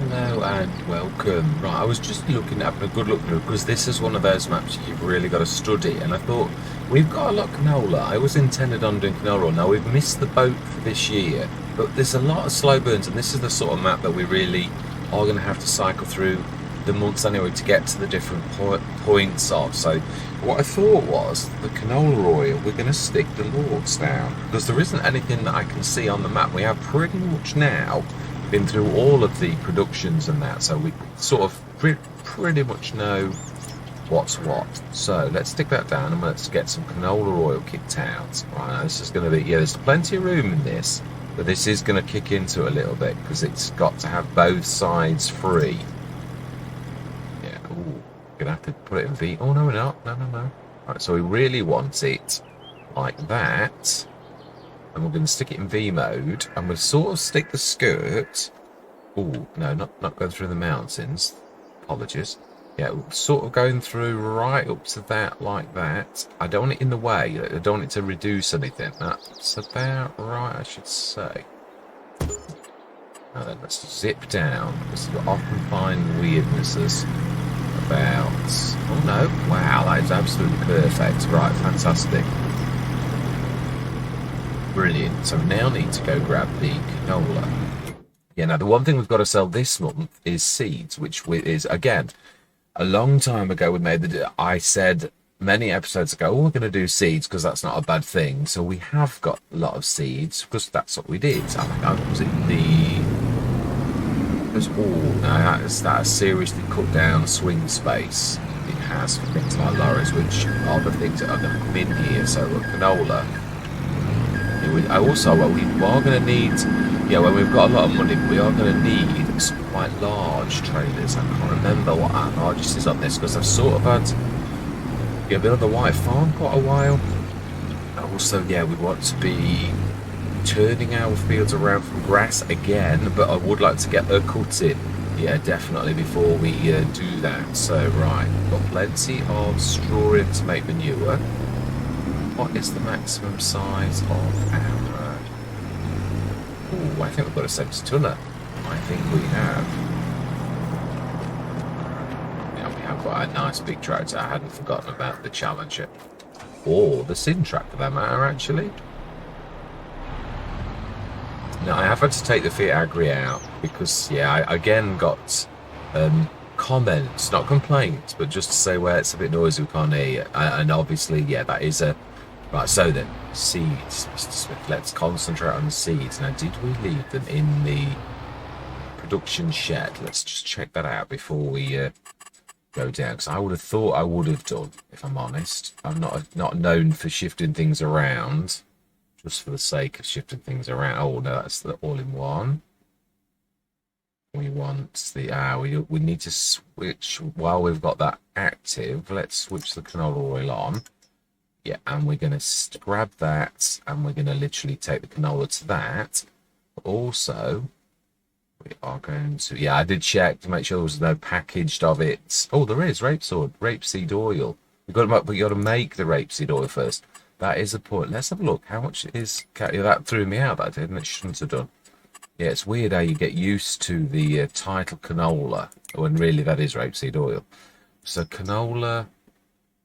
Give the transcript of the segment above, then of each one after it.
Hello and welcome. Right, I was just looking at a good look through because this is one of those maps you've really got to study. And I thought we've got a lot of canola. I was intended on doing canola. Now we've missed the boat for this year, but there's a lot of slow burns, and this is the sort of map that we really are going to have to cycle through the months anyway to get to the different points of. So what I thought was the canola oil. We're going to stick the Lords down because there isn't anything that I can see on the map. We have pretty much now been through all of the productions and that, so we sort of pretty much know what's what. So let's stick that down and let's get some canola oil kicked out. Right, this is going to be, yeah, there's plenty of room in this, but this is going to kick into it a little bit because it's got to have both sides free. Yeah, ooh, gonna have to put it in V. Oh no, we're not. No. Right, so we really want it like that. And we're going to stick it in V mode, and we'll sort of stick the skirt. Oh no, not going through the mountains. Apologies. Yeah, sort of going through right up to that, like that. I don't want it in the way. I don't want it to reduce anything. That's about right, I should say. Now then, let's zip down, because you often find weirdnesses about. Oh no! Wow, that is absolutely perfect. Right, fantastic. Brilliant. So we now need to go grab the canola. Yeah, now the one thing we've got to sell this month is seeds, which is, again, a long time ago we made the... I said many episodes ago, oh, we're going to do seeds because that's not a bad thing. So we have got a lot of seeds because that's what we did. I think I was in the... that has seriously cut down swing space. It has for things like lorries, which are the things that are going to come in here. So canola... I also, well, we are going to need, yeah, when we've got a lot of money, we are going to need some quite large trailers. I can't remember what our largest is on this because I've sort of had, yeah, been on the White Farm quite a while. And also, yeah, we want to be turning our fields around from grass again, but I would like to get a cut in, yeah, definitely before we do that. So, right, got plenty of straw in to make manure. What is the maximum size of our... Oh, I think we've got a 70-tonner. I think we have. Yeah, we have got a nice big tractor. I hadn't forgotten about the Challenger. Or the Sintrack, for that matter, actually. Now, I have had to take the Fiat Agri out because, yeah, I again got comments, not complaints, but just to say where it's a bit noisy, we can't hear you. And obviously, yeah, that is a... Right, so then, seeds, Mr. Smith. Let's concentrate on the seeds. Now, did we leave them in the production shed? Let's just check that out before we go down. Because I would have thought I would have done, if I'm honest. I'm not known for shifting things around, just for the sake of shifting things around. Oh, no, that's the all-in-one. We want the... we need to switch, while we've got that active, let's switch the canola oil on. Yeah, and we're going to grab that, and we're going to literally take the canola to that. Also, we are going to... Yeah, I did check to make sure there was no packaged of it. Oh, there is rapeseed oil. We got to make the rapeseed oil first. That is a point. Let's have a look. How much is... Yeah, that threw me out, that did, and it shouldn't have done. Yeah, it's weird how you get used to the title canola when really that is rapeseed oil. So canola...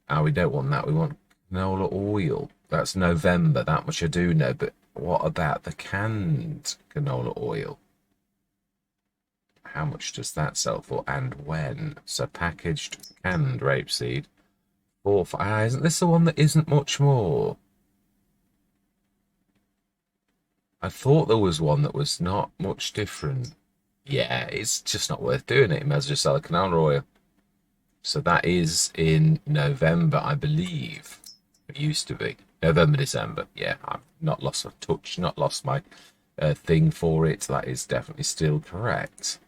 Oh, we don't want that. We want canola oil. That's November, that much I do know, but what about the canned canola oil? How much does that sell for and when? So packaged canned rapeseed. Isn't this the one that isn't much more? I thought there was one that was not much different. Yeah, it's just not worth doing it. You might as well just sell the canola oil. So that is in November, I believe. It used to be November, December. Yeah, I've not lost a touch, not lost my thing for it. That is definitely still correct.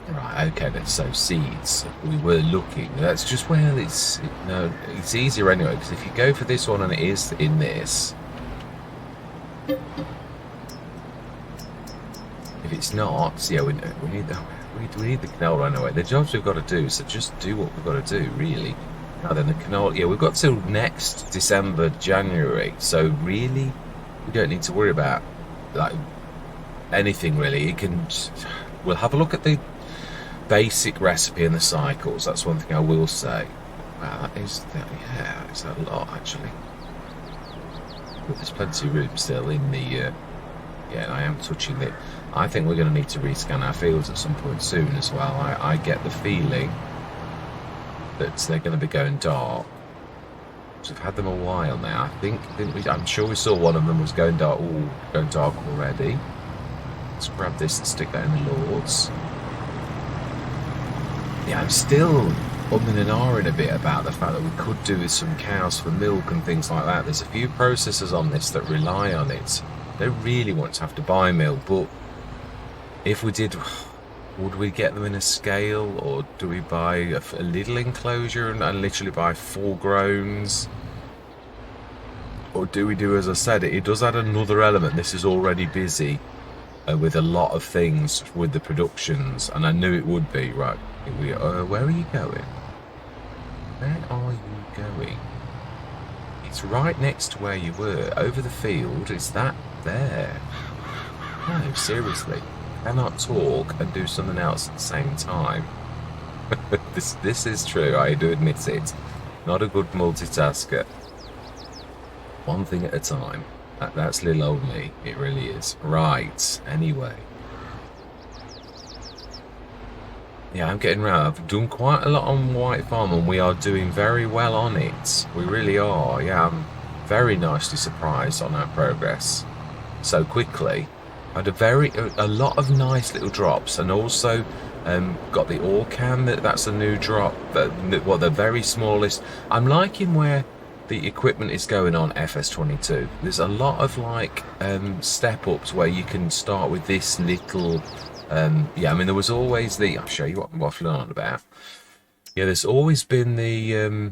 Right, okay then. So seeds, we were looking. That's just where it's it's easier anyway. Because if you go for this one and it is in this, if it's not, so yeah, we need the canola anyway. The jobs we've got to do, so just do what we've got to do, really. Now then, the canola, yeah, we've got till next December, January, so really, we don't need to worry about, like, anything really. You can. We'll have a look at the basic recipe and the cycles. That's one thing I will say. Wow, yeah, it's a lot actually. But there's plenty of room still in the. Yeah, I am touching it. I think we're going to need to rescan our fields at some point soon as well. I get the feeling that they're going to be going dark. We've had them a while now. I think, didn't we? I'm sure we saw one of them was going dark. Ooh, going dark already. Let's grab this and stick that in the Lords. Yeah, I'm still umming and ahhing a bit about the fact that we could do with some cows for milk and things like that. There's a few processors on this that rely on it. They really want to have to buy milk, but if we did, would we get them in a scale, or do we buy a little enclosure and literally buy full growns? Or do we do, as I said, it does add another element. This is already busy with a lot of things with the productions, and I knew it would be. Right, where are you going? Where are you going? It's right next to where you were, over the field. It's that there. No, seriously. Cannot talk and do something else at the same time. This is true, I do admit it. Not a good multitasker. One thing at a time. That's little old me. It really is. Right, anyway. Yeah, I'm getting around. I've done quite a lot on White Farm and we are doing very well on it. We really are. Yeah, I'm very nicely surprised on our progress so quickly. I had a lot of nice little drops, and also got the Orcan. That's a new drop. The very smallest. I'm liking where the equipment is going on FS22. There's a lot of like step ups where you can start with this little. Yeah, I mean there was always the. I'll show you what I'm waffling on about. Yeah, there's always been the.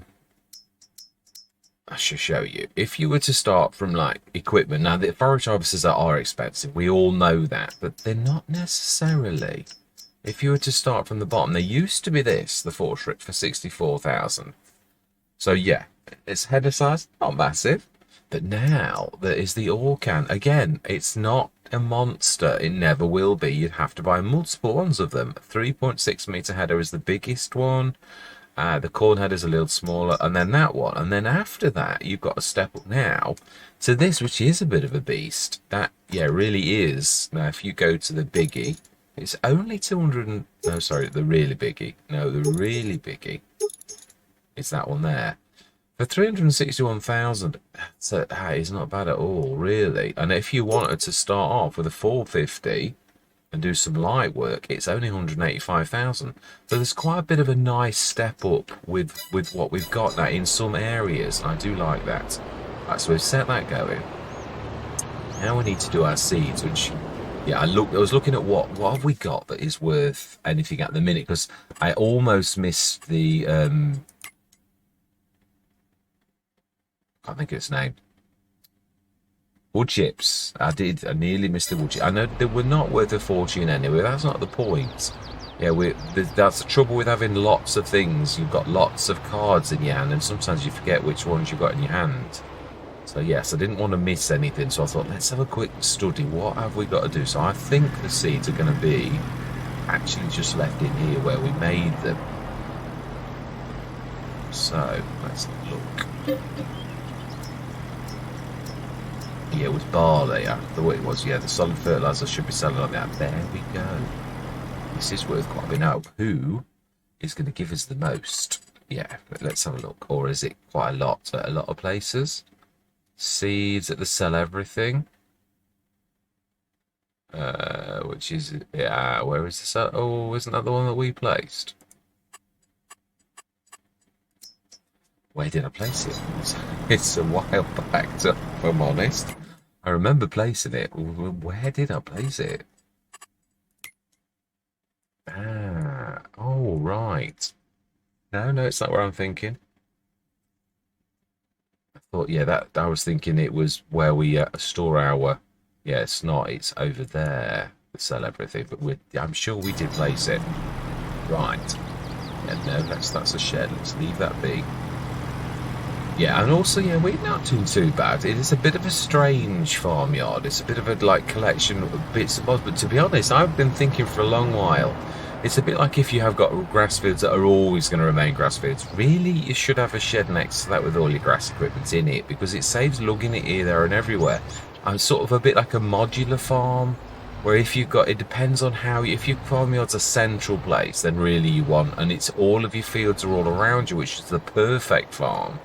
I should show you. If you were to start from like equipment, now the forage harvesters are expensive, we all know that, but they're not necessarily. If you were to start from the bottom, there used to be this, the Fortrip for 64,000. So yeah, its header size, not massive, but now there is the Orcan. Again, it's not a monster, it never will be. You'd have to buy multiple ones of them. 3.6 meter header is the biggest one. The corn header is a little smaller, and then that one, and then after that you've got to step up now to this, which is a bit of a beast. That, yeah, really is. Now if you go to the biggie, it's only 200 no, sorry, the really biggie. No, the really biggie. It's that one there. For 361,000, so that is not bad at all, really. And if you wanted to start off with a 450 and do some light work, it's only 185,000. So there's quite a bit of a nice step up with what we've got now in some areas. I do like that. Right, so we've set that going. Now we need to do our seeds, which, yeah, I was looking at what have we got that is worth anything at the minute, because I almost missed the I can't think of its name. Wood chips. I nearly missed the wood chips. I know they were not worth a fortune anyway. That's not the point. Yeah, that's the trouble with having lots of things. You've got lots of cards in your hand, and sometimes you forget which ones you've got in your hand. So yes, I didn't want to miss anything, so I thought, let's have a quick study. What have we got to do? So I think the seeds are going to be actually just left in here where we made them. So let's look. Yeah, it was barley. I thought it was. Yeah, the solid fertilizer should be selling on that. There we go. This is worth quite a bit. Now, who is going to give us the most? Yeah, but let's have a look. Or is it quite a lot at a lot of places? Seeds that sell everything. Which is, yeah, where is this? Oh, isn't that the one that we placed? Where did I place it? It's a while back, if I'm honest. I remember placing it. Where did I place it? Ah, oh, right. No, it's not where I'm thinking. I thought, yeah, that I was thinking it was where we store our. Yeah, it's not. It's over there. We sell everything, but I'm sure we did place it. Right. Yeah, no, that's a shed. Let's leave that be. Yeah, and also, yeah, we're not doing too bad. It is a bit of a strange farmyard. It's a bit of a like collection of bits and bobs. But to be honest, I've been thinking for a long while. It's a bit like if you have got grass fields that are always going to remain grass fields. Really, you should have a shed next to that with all your grass equipment in it, because it saves lugging it here, there, and everywhere. I'm sort of a bit like a modular farm, where if you've got, it depends on how, if your farmyard's a central place, then really you want, and it's all of your fields are all around you, which is the perfect farm.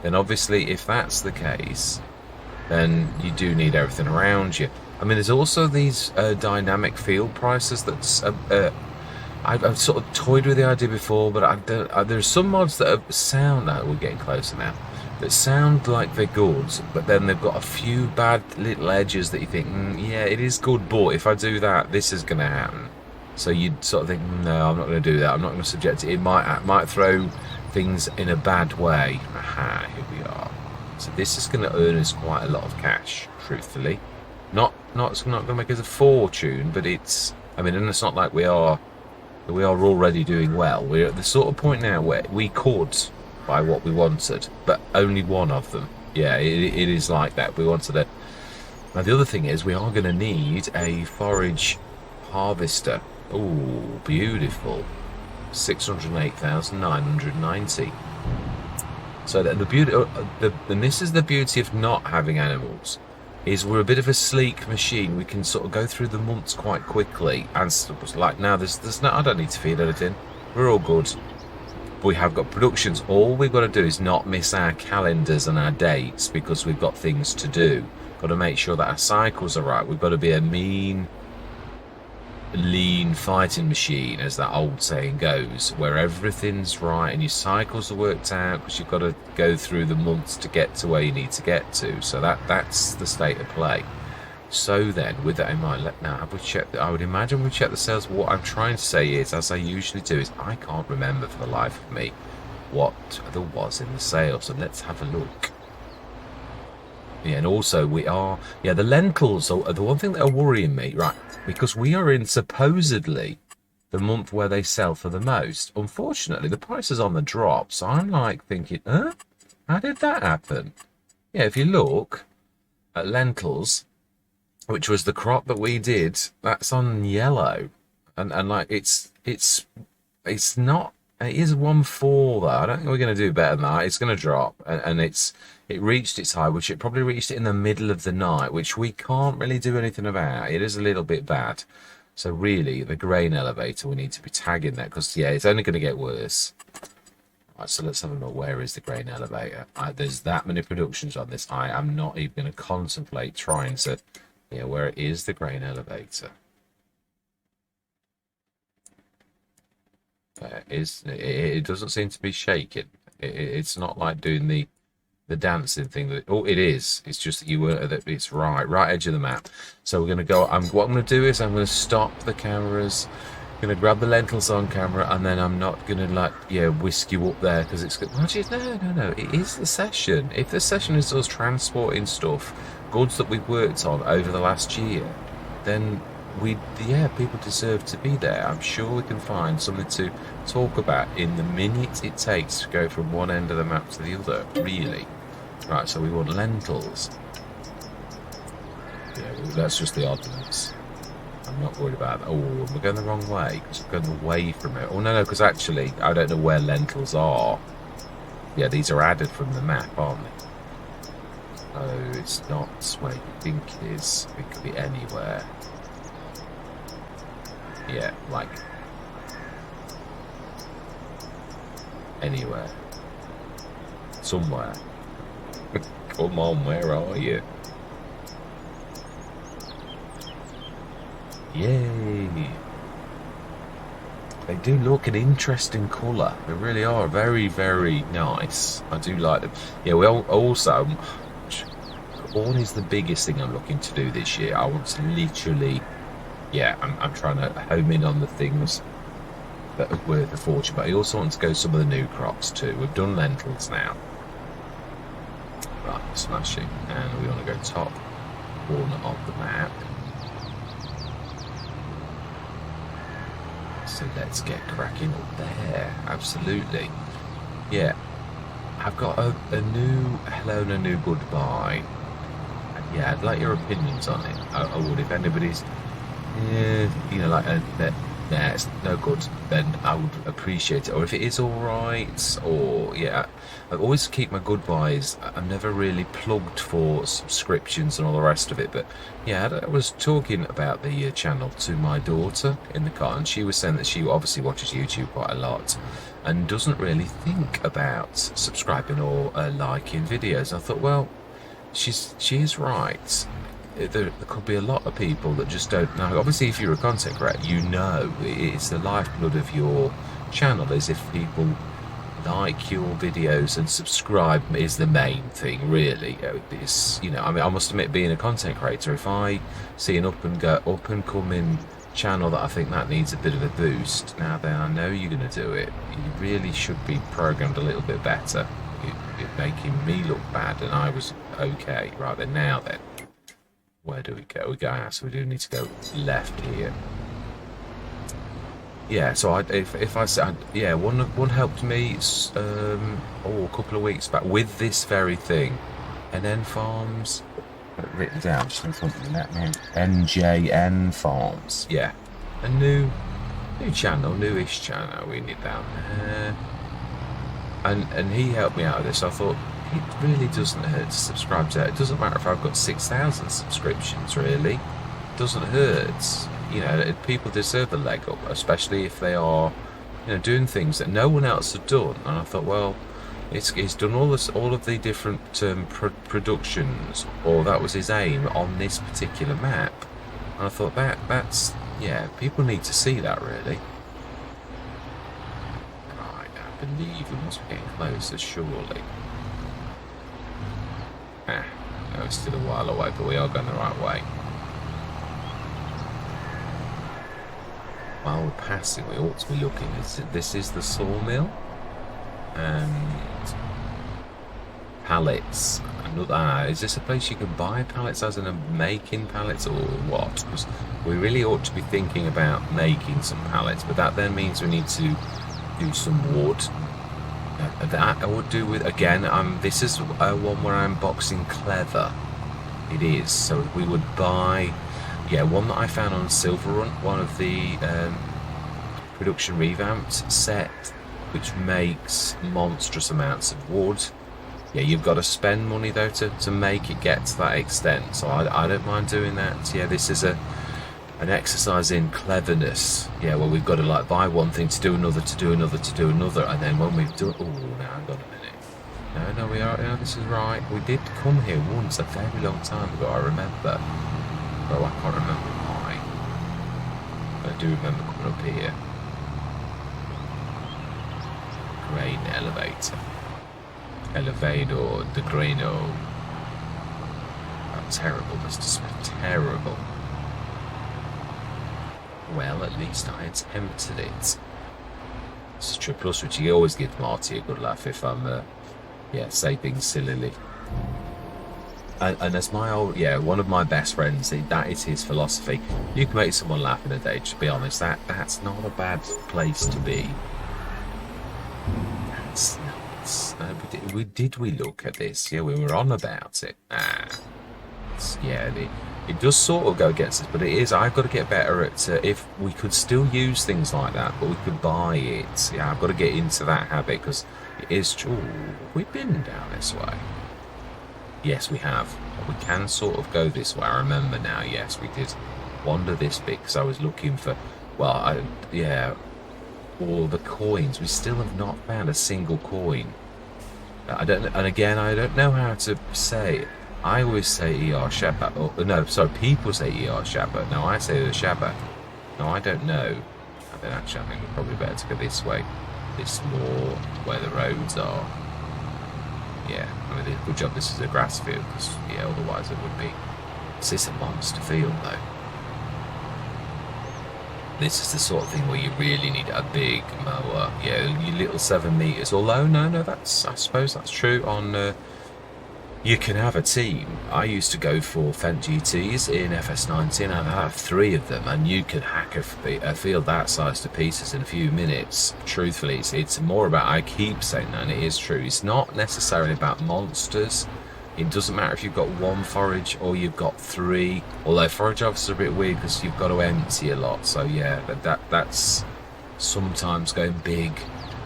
Then obviously, if that's the case, then you do need everything around you. I mean, there's also these dynamic field prices that's I've sort of toyed with the idea before, but there's some mods that sound, no, we're getting closer now, that sound like they're good, but then they've got a few bad little edges that you think, yeah, it is good, but if I do that, this is going to happen. So you'd sort of think, no, I'm not going to do that. I'm not going to subject it. It might throw things in a bad way. Aha, here we are. So this is going to earn us quite a lot of cash, truthfully. It's not going to make us a fortune, but it's, I mean, and it's not like we are already doing well. We're at the sort of point now where we could buy what we wanted, but only one of them. Yeah, it is like that. We wanted it. Now the other thing is we are going to need a forage harvester. Oh, beautiful. 608,990. So the beauty, and this is the beauty of not having animals, is we're a bit of a sleek machine. We can sort of go through the months quite quickly, and like now there's no, I don't need to feed anything. We're all good. We have got productions. All we've got to do is not miss our calendars and our dates, because we've got things to do. Got to make sure that our cycles are right. We've got to be a mean, lean fighting machine, as that old saying goes, where everything's right and your cycles are worked out, because you've got to go through the months to get to where you need to get to. So that's the state of play. So then, with that in mind, now have we checked? I would imagine we checked the sales. What I'm trying to say is, as I usually do, is I can't remember for the life of me what there was in the sales. So let's have a look. Yeah, and also the lentils are the one thing that are worrying me, right? Because we are in supposedly the month where they sell for the most. Unfortunately, the price is on the drop, so I'm like thinking, how did that happen? Yeah, if you look at lentils, which was the crop that we did, that's on yellow, and like it's not. It is 1.4 though. I don't think we're going to do better than that. It's going to drop, and it reached its high, which it probably reached it in the middle of the night, which we can't really do anything about. It is a little bit bad. So really, the grain elevator, we need to be tagging that, because yeah, it's only going to get worse. Right, so let's have a look. Where is the grain elevator? There's that many productions on this. I am not even going to contemplate trying to. Yeah, where is the grain elevator? It doesn't seem to be shaking. It's not like doing the dancing thing. It is. It's just that you were that it's right edge of the map. So we're gonna go. What I'm gonna do is I'm gonna stop the cameras. I'm gonna grab the lentils on camera, and then I'm not gonna whisk you up there, because it's good. No. It is the session. If the session is us transporting stuff, goods that we've worked on over the last year, then people deserve to be there. I'm sure we can find something to talk about in the minute it takes to go from one end of the map to the other, really. Right, so we want lentils. Yeah, that's just the oddments. I'm not worried about that. Oh, we're going the wrong way, because we're going away from it. Oh, no, because actually, I don't know where lentils are. Yeah, these are added from the map, aren't they? Oh, it's not where you think it is. It could be anywhere. Yeah, like anywhere, somewhere. Come on, where are you? Yay! They do look an interesting colour. They really are very, very nice. I do like them. Yeah, we also, corn is the biggest thing I'm looking to do this year. I want to literally. Yeah, I'm trying to home in on the things that are worth a fortune, but I also want to go some of the new crops too. We've done lentils now. Right, smashing. And we want to go top corner of the map. So let's get cracking up there. Absolutely. Yeah. I've got a new hello and a new goodbye. And yeah, I'd like your opinions on it. I would, if anybody's, like that. Nah, it's no good, then I would appreciate it. Or if it is alright, or yeah, I always keep my goodbyes. I'm never really plugged for subscriptions and all the rest of it. But yeah, I was talking about the channel to my daughter in the car, and she was saying that she obviously watches YouTube quite a lot and doesn't really think about subscribing or liking videos. I thought, well, she is right. There could be a lot of people that just don't know. Obviously, if you're a content creator, you know it's the lifeblood of your channel. Is if people like your videos and subscribe is the main thing, really. It's, I mean, I must admit, being a content creator, if I see an up and coming channel that I think that needs a bit of a boost, now then I know you're going to do it. You really should be programmed a little bit better. You're making me look bad, and I was okay. Right then, now then. Where do we go? So we do need to go left here. Yeah, so if I said, yeah, one helped me a couple of weeks back with this very thing. NN Farms, written down just in front of me, that name. NJN Farms. Yeah, a new channel, newish channel we need down there. And he helped me out with this. I thought, it really doesn't hurt to subscribe to it. It doesn't matter if I've got 6,000 subscriptions, really. It doesn't hurt. People deserve a leg up, especially if they are, doing things that no one else had done. And I thought, well, it's done all of the different productions, or that was his aim on this particular map. And I thought that's people need to see that, really. Right, I believe we must be getting closer, surely. No, it's still a while away, but we are going the right way. While we're passing, we ought to be looking. This is the sawmill, and pallets. Is this a place you can buy pallets, as in making pallets, or what? Because we really ought to be thinking about making some pallets, but that then means we need to do some wood. That I would do with, again, this is one where I'm boxing clever. It is. So we would buy, one that I found on Silver Run, one of the production revamped set, which makes monstrous amounts of wood. Yeah, you've got to spend money though to make it get to that extent. So I don't mind doing that. Yeah, this is an exercise in cleverness. Yeah, well, we've got to like buy one thing to do another, to do another, to do another, and then when we've done, now hang on a minute. No, we are. This is right. We did come here once a very long time ago. I remember. Oh, I can't remember why. But I do remember coming up here. Grain elevator. Elevador de Grano. Terrible, Mr. Smith. Terrible. Well, at least I attempted it. It's a true plus, which he always gives Marty a good laugh if I'm, say things sillily. And as my one of my best friends, that is his philosophy. You can make someone laugh in a day, to be honest. That's not a bad place to be. We look at this? Yeah, we were on about it. It does sort of go against us, but it is. I've got to get better at if we could still use things like that, but we could buy it. Yeah, I've got to get into that habit, because it is true. We've been down this way. Yes, we have. We can sort of go this way. I remember now. Yes, we did wander this bit because I was looking for. All the coins. We still have not found a single coin. I don't know how to say it. I always say erShaba. People say erShaba. No, I say erShaba. No, I don't know. I think we're probably better to go this way. This more where the roads are. Yeah, I mean, good job this is a grass field, because, otherwise it would be. This is a monster field, though. This is the sort of thing where you really need a big mower. Yeah, your little 7 meters. Although, no, I suppose that's true on You can have a team. I used to go for Fent GTs in FS19 and I have 3 of them, and you can hack a field that size to pieces in a few minutes. Truthfully, it's more about, I keep saying that, and it is true, it's not necessarily about monsters. It doesn't matter if you've got 1 forage or you've got 3, although forage officers are a bit weird because you've got to empty a lot. So yeah, that's sometimes going big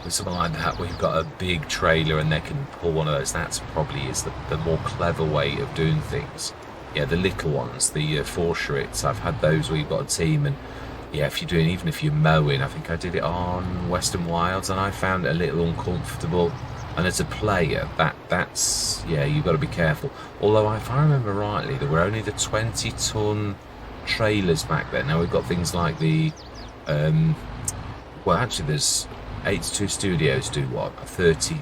with something like that, where you've got a big trailer and they can pull one of those. That's probably is the more clever way of doing things. Yeah, the little ones, the 4 shrits, I've had those where you've got a team, and yeah, if you're doing, even if you're mowing, I think I did it on Western Wilds and I found it a little uncomfortable. And as a player, that's yeah, you've got to be careful. Although if I remember rightly, there were only the 20-ton trailers back then. Now we've got things like the well, actually there's 82 Studios do what? A 30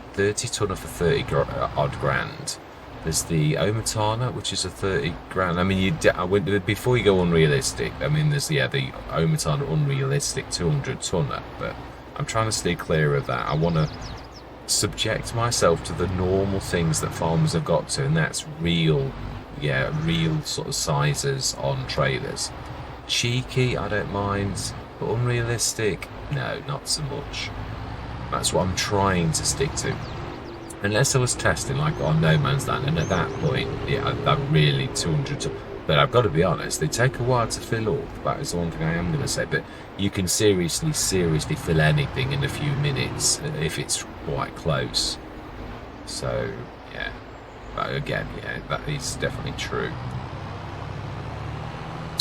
tonner for 30 odd grand. There's the Omatana, which is a 30 grand. I mean, before you go unrealistic, I mean, there's the Omatana unrealistic 200 tonner, but I'm trying to stay clear of that. I want to subject myself to the normal things that farmers have got to, and that's real sort of sizes on trailers. Cheeky, I don't mind, but unrealistic, no, not so much. That's what I'm trying to stick to. Unless I was testing like on No Man's Land, and at that point, yeah, that really 200. But I've got to be honest, they take a while to fill up. That is the one thing I am going to say. But you can seriously fill anything in a few minutes if it's quite close. So yeah, but again, yeah, that is definitely true.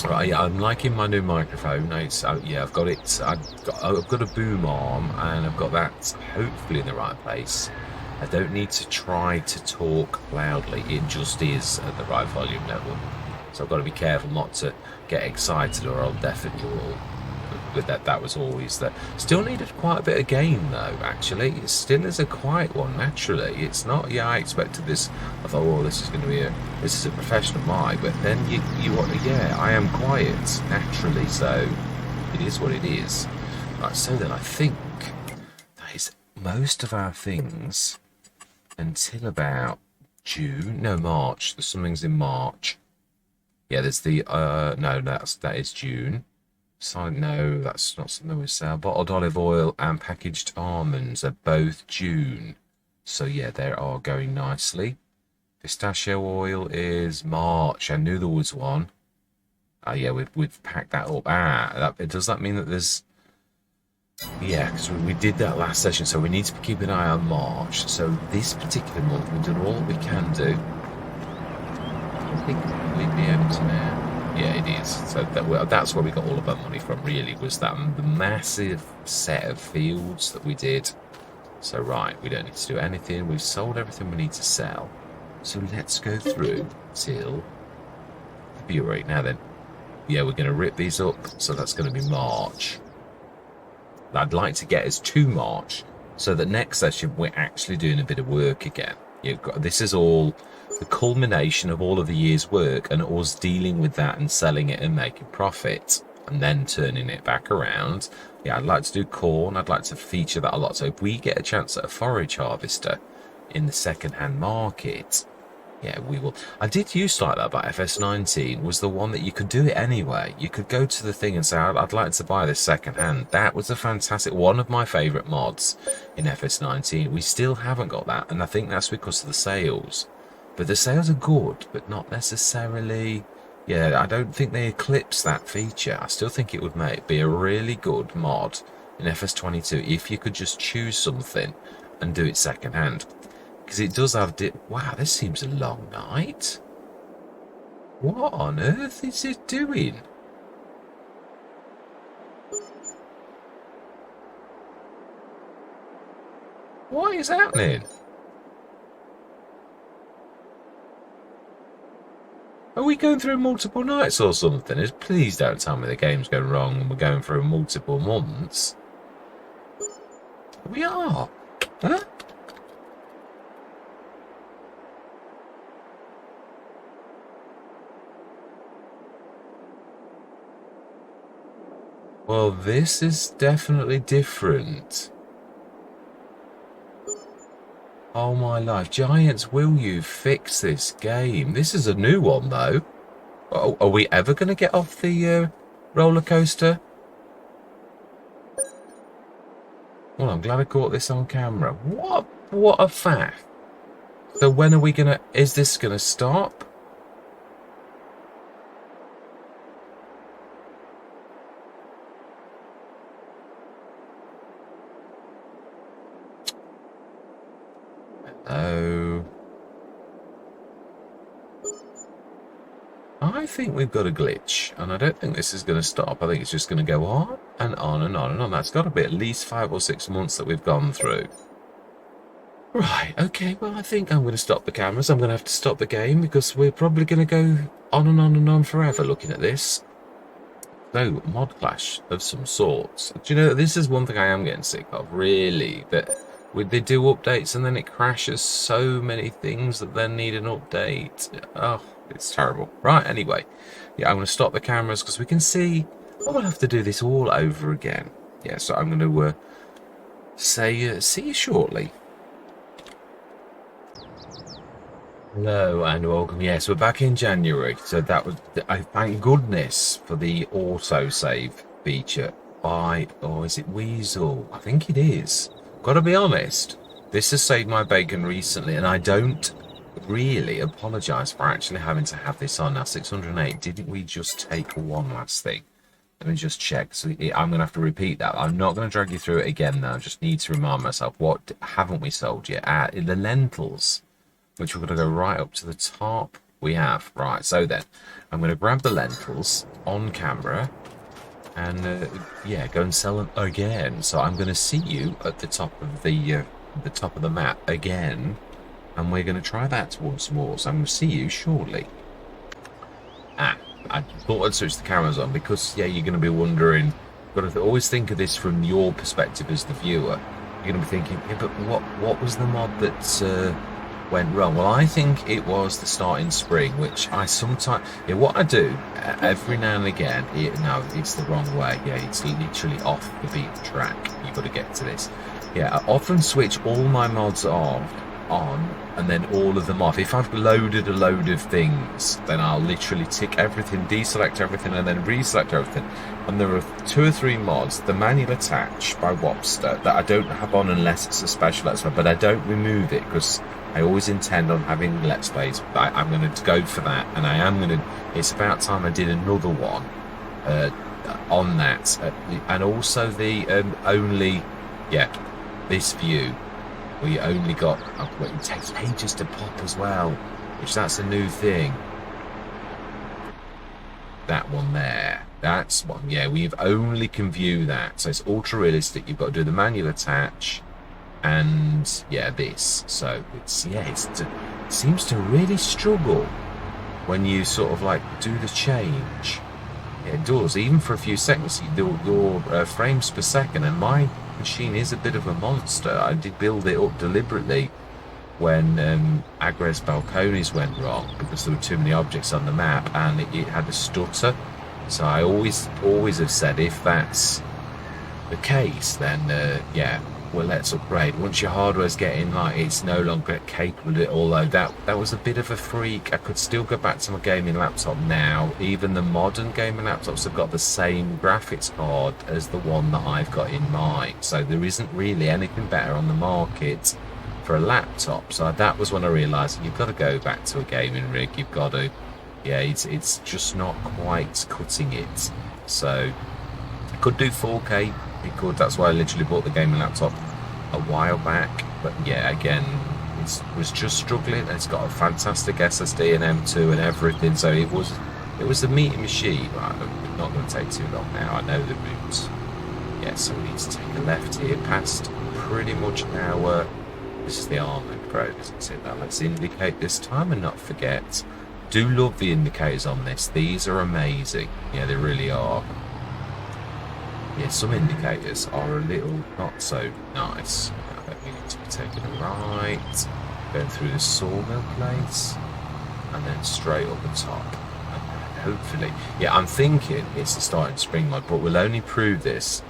Right, yeah, I'm liking my new microphone. It's yeah, I've got it. I've got a boom arm, and I've got that hopefully in the right place. I don't need to try to talk loudly. It just is at the right volume level. So I've got to be careful not to get excited, or I'll definitely will. But that was always there. Still needed quite a bit of gain though. Actually, it still is a quiet one. Naturally, it's not. Yeah, I expected this. I thought, oh, this is going to be this is a professional mic. But then yeah, I am quiet naturally. So it is what it is. Right. So then I think that is most of our things until about June. No, March. There's some things in March. Yeah, there's the no, that is June. So no, that's not something we sell. Bottled olive oil and packaged almonds are both June. So yeah, they are going nicely. Pistachio oil is March. I knew there was one. Yeah, we've packed that up. Does that mean that there's? Yeah, because we did that last session, so we need to keep an eye on March. So this particular month, we've done all that we can do. I think we'd be able to now. Yeah, it is. So that's where we got all of our money from, really, was that massive set of fields that we did. So, right, we don't need to do anything. We've sold everything we need to sell. So let's go through till February. Now then, yeah, we're going to rip these up. So that's going to be March. I'd like to get us to March so that next session we're actually doing a bit of work again. This is all the culmination of all of the year's work and us dealing with that and selling it and making profit and then turning it back around. Yeah, I'd like to do corn. I'd like to feature that a lot. So if we get a chance at a forage harvester in the second-hand market, yeah, we will. I did used to like that about FS19, was the one that you could do it anyway. You could go to the thing and say, I'd like to buy this second-hand. That was a fantastic, one of my favourite mods in FS19. We still haven't got that, and I think that's because of the sales. But the sales are good, but not necessarily. Yeah, I don't think they eclipse that feature. I still think it would be a really good mod in FS22 if you could just choose something and do it second hand. Because it does have. Wow, this seems a long night. What on earth is it doing? What is happening? Are we going through multiple nights or something? Please don't tell me the game's going wrong and we're going through multiple months. We are. Huh? Well, this is definitely different. Oh my life. Giants, will you fix this game? This is a new one, though. Oh, are we ever going to get off the roller coaster? Well, I'm glad I caught this on camera. What a faff. So when are we going to... Is this going to stop? Oh... I think we've got a glitch, and I don't think this is going to stop. I think it's just going to go on and on and on and on. That's got to be at least 5 or 6 months that we've gone through. Right, okay, well, I think I'm going to stop the cameras. I'm going to have to stop the game because we're probably going to go on and on and on forever looking at this. So, mod clash of some sorts. Do you know, this is one thing I am getting sick of, really, that they do updates and then it crashes so many things that then need an update. Oh, it's terrible. Right, anyway. Yeah, I'm going to stop the cameras because we can see... Oh, we'll have to do this all over again. Yeah, so I'm going to say see you shortly. Hello and welcome. Yes, we're back in January. So that was... I thank goodness for the autosave feature by... Oh, is it Weasel? I think it is. Gotta be honest. This has saved my bacon recently and I don't really apologise for actually having to have this on. Now, 608, didn't we just take one last thing? Let me just check. So I'm going to have to repeat that. I'm not going to drag you through it again, though. I just need to remind myself, what haven't we sold yet? The lentils, which we're going to go right up to the top. We have. Right, so then, I'm going to grab the lentils on camera and, yeah, go and sell them again. So I'm going to see you at the top of the map again. And we're going to try that once more. So I'm going to see you shortly. I thought I'd switch the cameras on because, yeah, you're going to be wondering. Got to always think of this from your perspective as the viewer. You're going to be thinking, yeah, but what was the mod that went wrong? Well, I think it was the start in spring, which I sometimes... Yeah, what I do, every now and again... No, it's the wrong way. Yeah, it's literally off the beaten track. You've got to get to this. Yeah, I often switch all my mods on and then all of them off. If I've loaded a load of things, then I'll literally tick everything, deselect everything, and then reselect everything. And there are 2 or 3 mods, the manual attach by Wobster, that I don't have on unless it's a special Let's Play, but I don't remove it because I always intend on having Let's Plays. I'm going to go for that, and I am going to... It's about time I did another one on that. And also the only... Yeah, this view. We only got... Oh, wait, it takes pages to pop as well, which that's a new thing. That one there. That's one. Yeah, we only can view that. So it's ultra realistic. You've got to do the manual attach and, yeah, this. So it's, yeah, it seems to really struggle when you sort of like do the change. Yeah, it does. Even for a few seconds, your frames per second, and my machine is a bit of a monster. I did build it up deliberately when Agres Balcones went wrong because there were too many objects on the map and it had a stutter. So I always have said, if that's the case, then yeah, well, let's upgrade. Once your hardware's getting like it's no longer capable of it, although that was a bit of a freak. I could still go back to my gaming laptop now. Even the modern gaming laptops have got the same graphics card as the one that I've got in mine, so there isn't really anything better on the market for a laptop. So that was when I realised you've got to go back to a gaming rig. You've got to, yeah, it's just not quite cutting it. So I could do 4K. It could. That's why I literally bought the gaming laptop a while back. But yeah, again, it was just struggling. It's got a fantastic SSD and M2 and everything. So it was a meaty machine. Right, I'm not going to take too long now. I know the route. Yeah, so we need to take a left here past pretty much our... This is the Almond Pro, isn't it? Now let's indicate this time and not forget. Do love the indicators on this. These are amazing. Yeah, they really are. Yeah, some indicators are a little not so nice. I think we need to be taking a right, going through the sawmill place, and then straight up the top. And hopefully, yeah, I'm thinking it's the starting spring mod, but we'll only prove this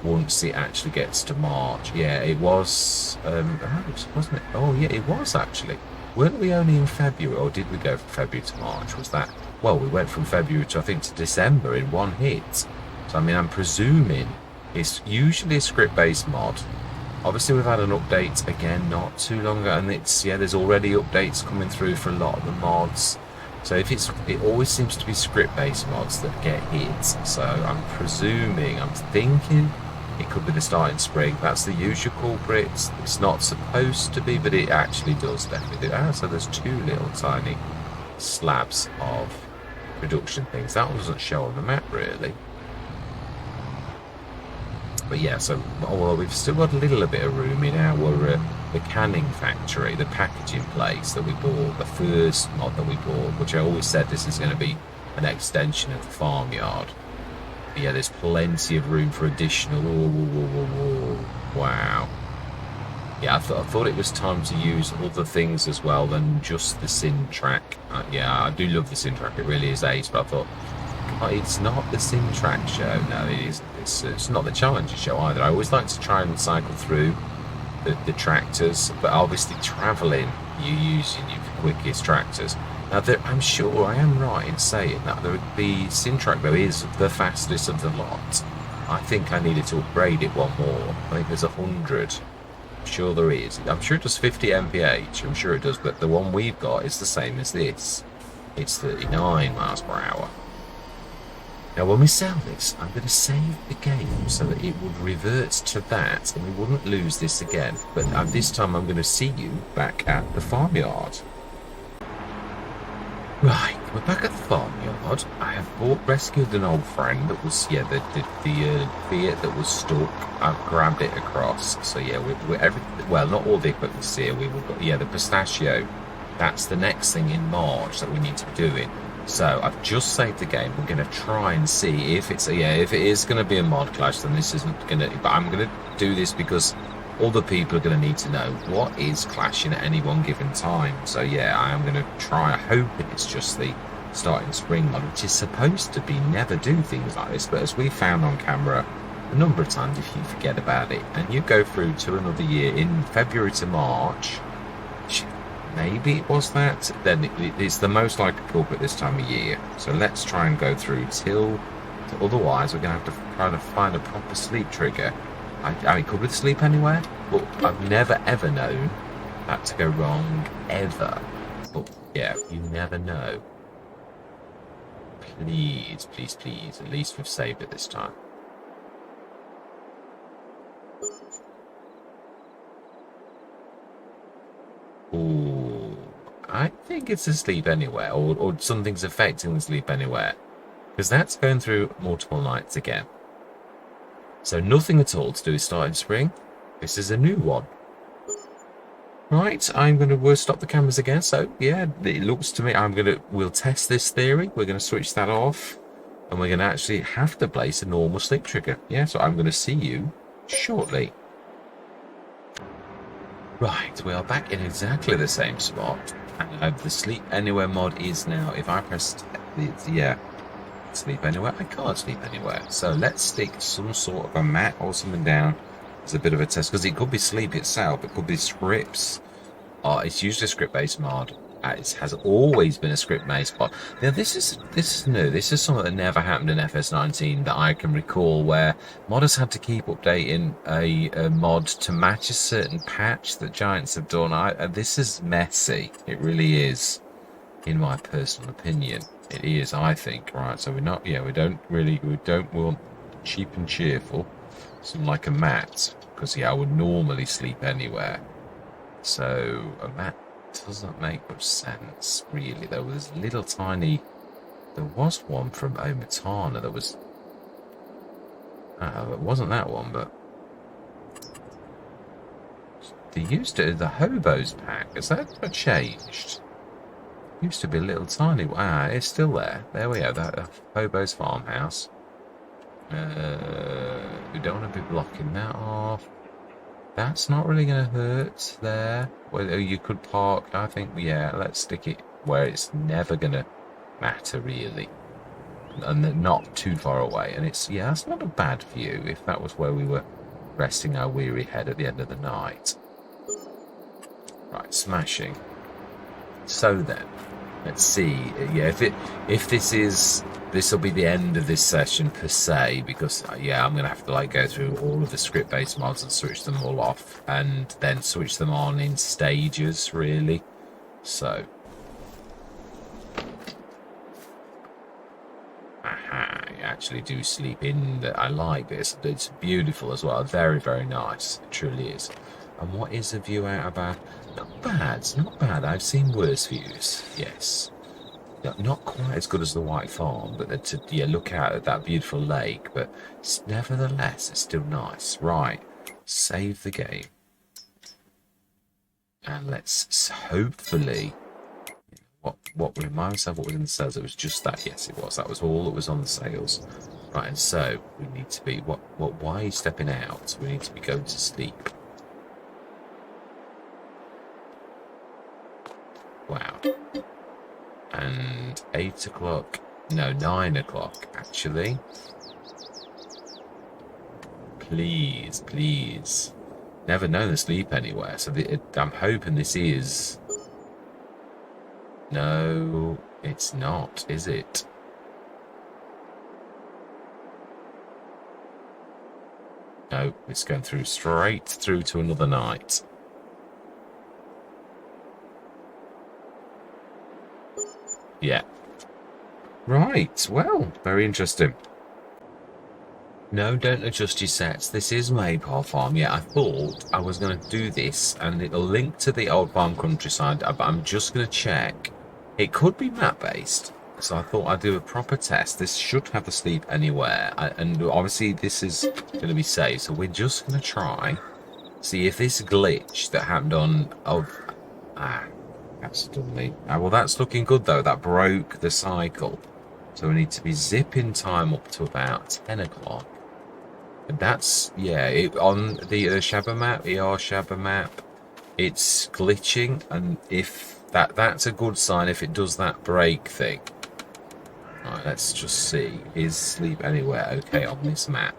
once it actually gets to March. Yeah, it was, wasn't it? Oh, yeah, it was actually. Weren't we only in February, or did we go from February to March? Was that? Well, we went from February to, I think, to December in one hit. So, I mean, I'm presuming it's usually a script-based mod. Obviously, we've had an update again not too long ago, and it's, yeah, there's already updates coming through for a lot of the mods. So if it always seems to be script-based mods that get hit. So I'm thinking it could be the start in spring. That's the usual culprit. It's not supposed to be, but it actually does definitely do. Ah, so there's two little tiny slabs of production things. That doesn't show on the map really. But yeah, so well, we've still got a little bit of room in our the canning factory, the packaging place that we bought, the first mod that we bought, which I always said this is going to be an extension of the farmyard. But yeah, there's plenty of room for additional. Wow. Yeah, I thought it was time to use other things as well than just the Syntrack. Yeah, I do love the Syntrack. It really is ace, but I thought, it's not the Syntrack show. No, it isn't. It's not the Challenger show either. I always like to try and cycle through the tractors, but obviously travelling, you're using your quickest tractors. Now, I'm sure I am right in saying that the Syntrack, though, is the fastest of the lot. I think I needed to upgrade it one more. I think there's 100. I'm sure there is. I'm sure it does 50 mph. I'm sure it does, but the one we've got is the same as this. It's 39 miles per hour. Now, when we sell this, I'm going to save the game so that it would revert to that and we wouldn't lose this again. But this time I'm going to see you back at the farmyard. Right, we're back at the farmyard. I have rescued an old friend that was, yeah, the Fiat that was stuck. I've grabbed it across. So yeah, well, not all the equipment's here. We've got, yeah, the pistachio. That's the next thing in March that we need to be doing. So I've just saved the game. We're going to try and see if it's if it is going to be a mod clash, then this isn't going to. But I'm going to do this because other people are going to need to know what is clashing at any one given time. So yeah, I am going to try. I hope it's just the starting spring mod, which is supposed to be never do things like this. But as we found on camera a number of times, if you forget about it and you go through to another year in February to March. Maybe it was that, then it's the most likely culprit this time of year. So let's try and go through till otherwise we're going to have to try to find a proper sleep trigger. I mean, could we sleep anywhere? But I've never ever known that to go wrong, ever. But yeah, you never know. Please, please, please, at least we've saved it this time. Ooh, I think it's asleep anywhere, or something's affecting the sleep anywhere, because that's going through multiple nights again. So nothing at all to do with starting spring. This is a new one. Right, we'll stop the cameras again. So yeah, it looks to me we'll test this theory. We're gonna switch that off, and we're gonna actually have to place a normal sleep trigger. Yeah, so I'm gonna see you shortly. Right, we are back in exactly the same spot. The sleep anywhere mod is now, if I press sleep anywhere, I can't sleep anywhere. So let's stick some sort of a mat or something down as a bit of a test, because it could be sleep itself, it could be scripts. It's usually a script-based mod. It has always been a script-based mod. Now this is new. This is something that never happened in FS19 that I can recall, where modders had to keep updating a mod to match a certain patch that Giants have done. This is messy. It really is, in my personal opinion. It is, I think. Right, so we don't want cheap and cheerful. Something like a mat, because yeah, I would normally sleep anywhere. So a mat doesn't make much sense, really. There was little tiny. There was one from Omatana that was. It wasn't that one, but they used to the hobos pack. Has that changed? Used to be a little tiny. It's still there. There we go. That hobos farmhouse. We don't want to be blocking that off. That's not really going to hurt there. Well, you could park, I think, yeah, let's stick it where it's never going to matter, really. and they're not too far away. And it's, yeah, that's not a bad view if that was where we were resting our weary head at the end of the night. Right, smashing. So then, let's see. Yeah, this will be the end of this session per se, because yeah, I'm gonna have to like go through all of the script-based mods and switch them all off, and then switch them on in stages, really. So, aha, you actually do sleep in. That I like this. It's beautiful as well. Very, very nice. It truly is. And what is the view out about? Not bad, not bad. I've seen worse views. Yes. Not quite as good as the White Farm, but to yeah, look out at that beautiful lake. But nevertheless, it's still nice. Right, save the game, and let's hopefully. What remind myself what was in the sales? It was just that. Yes, it was. That was all that was on the sales. Right, and so we need to be. Why are you stepping out? We need to be going to sleep. Wow. And 8 o'clock, no, 9 o'clock, actually. Please, please. Never known to sleep anywhere, so I'm hoping this is... No, it's not, is it? No, it's going through straight through to another night. Yeah. Right, well, very interesting. No, don't adjust your sets. This is Maypole Farm. Yeah, I thought I was going to do this, and it'll link to the old farm countryside, but I'm just going to check. It could be map-based, so I thought I'd do a proper test. This should have the sleep anywhere, and obviously this is going to be safe, so we're just going to try, see if this glitch that happened on... accidentally. Well, that's looking good, though. That broke the cycle. So we need to be zipping time up to about 10 o'clock. And that's, yeah, on the erShaba map, it's glitching. And if that's a good sign if it does that break thing. Right, let's just see. Is sleep anywhere okay on this map?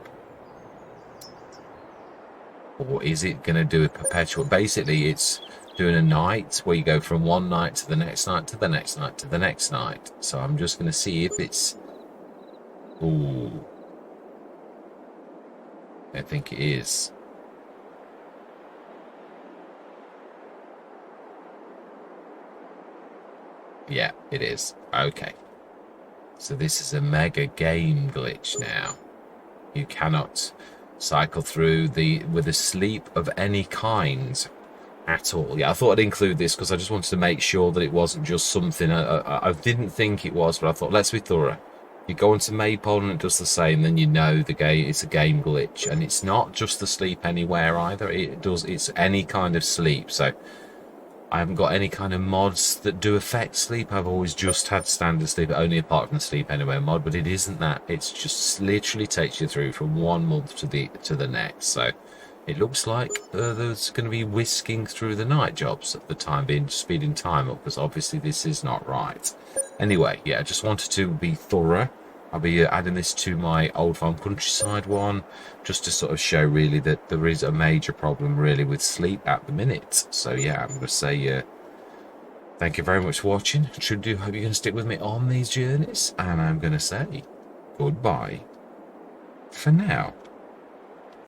Or is it going to do a perpetual? Basically, it's doing a night where you go from one night to the next night to the next night to the next night. So I'm just going to see if it's... Ooh. I think it is. Yeah, it is. Okay. So this is a mega game glitch now. You cannot cycle through with a sleep of any kind at all. Yeah, I thought I'd include this because I just wanted to make sure that it wasn't just something I didn't think it was, but I thought let's be thorough. You go into Maypole and it does the same, then you know the game it's a game glitch, and it's not just the sleep anywhere either. It's any kind of sleep. So I haven't got any kind of mods that do affect sleep. I've always just had standard sleep, only apart from the sleep anywhere mod, but it isn't that. It's just literally takes you through from 1 month to the next. So it looks like there's going to be whisking through the night jobs at the time being, speeding time up, because obviously this is not right. Anyway, yeah, I just wanted to be thorough. I'll be adding this to my old farm countryside one, just to sort of show really that there is a major problem really with sleep at the minute. So yeah, I'm going to say thank you very much for watching. I truly do hope you're going to stick with me on these journeys, and I'm going to say goodbye for now.